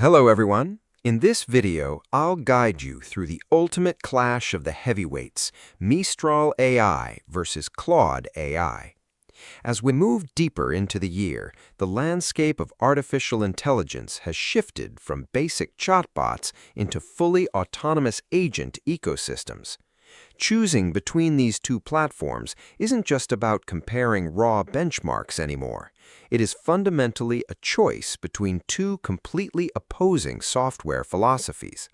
Hello everyone. In this video, I'll guide you through the ultimate clash of the heavyweights, Mistral AI versus Claude AI. As we move deeper into the year, the landscape of artificial intelligence has shifted from basic chatbots into fully autonomous agent ecosystems. Choosing between these two platforms isn't just about comparing raw benchmarks anymore. It is fundamentally a choice between two completely opposing software philosophies.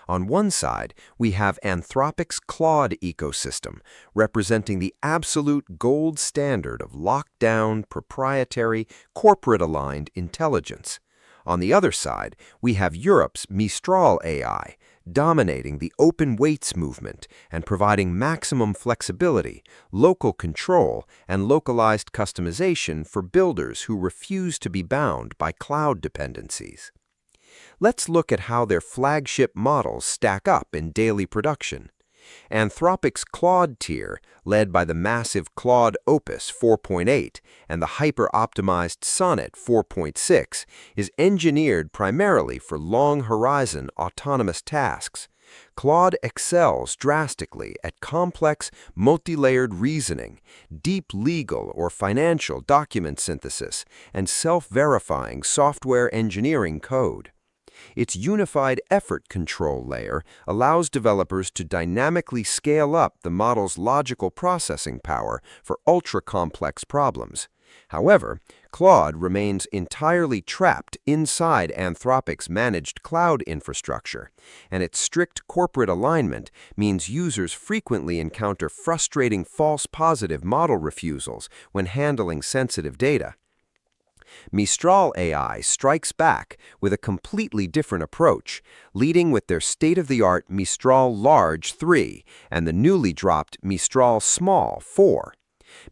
On one side, we have Anthropic's Claude ecosystem, representing the absolute gold standard of locked-down, proprietary, corporate-aligned intelligence. On the other side, we have Europe's Mistral AI, dominating the open weights movement and providing maximum flexibility, local control, and localized customization for builders who refuse to be bound by cloud dependencies. Let's look at how their flagship models stack up in daily production. Anthropic's Claude tier, led by the massive Claude Opus 4.8 and the hyper-optimized Sonnet 4.6, is engineered primarily for long-horizon autonomous tasks. Claude excels drastically at complex, multi-layered reasoning, deep legal or financial document synthesis, and self-verifying software engineering code. Its unified effort control layer allows developers to dynamically scale up the model's logical processing power for ultra-complex problems. However, Claude remains entirely trapped inside Anthropic's managed cloud infrastructure, and its strict corporate alignment means users frequently encounter frustrating false positive model refusals when handling sensitive data. Mistral AI strikes back with a completely different approach, leading with their state-of-the-art Mistral Large 3 and the newly dropped Mistral Small 4.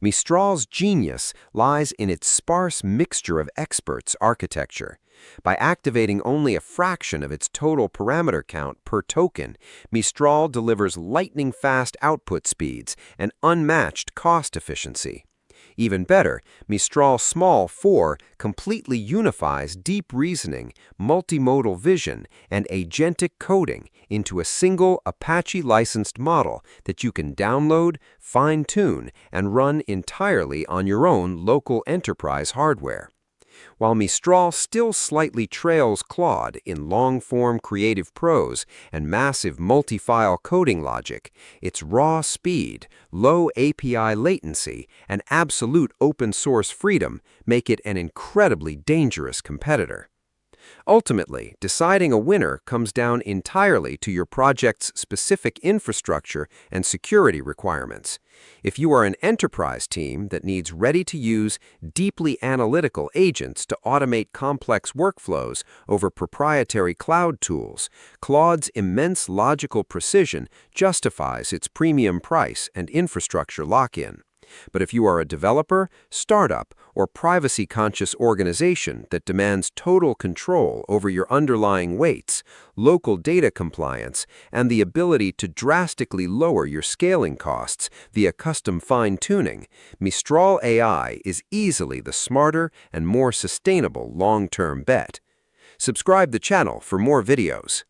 Mistral's genius lies in its sparse mixture of experts architecture. By activating only a fraction of its total parameter count per token, Mistral delivers lightning-fast output speeds and unmatched cost efficiency. Even better, Mistral Small 4 completely unifies deep reasoning, multimodal vision, and agentic coding into a single Apache-licensed model that you can download, fine-tune, and run entirely on your own local enterprise hardware. While Mistral still slightly trails Claude in long-form creative prose and massive multi-file coding logic, its raw speed, low API latency, and absolute open-source freedom make it an incredibly dangerous competitor. Ultimately, deciding a winner comes down entirely to your project's specific infrastructure and security requirements. If you are an enterprise team that needs ready-to-use, deeply analytical agents to automate complex workflows over proprietary cloud tools, Claude's immense logical precision justifies its premium price and infrastructure lock-in. But if you are a developer, startup, or privacy-conscious organization that demands total control over your underlying weights, local data compliance, and the ability to drastically lower your scaling costs via custom fine-tuning, Mistral AI is easily the smarter and more sustainable long-term bet. Subscribe the channel for more videos.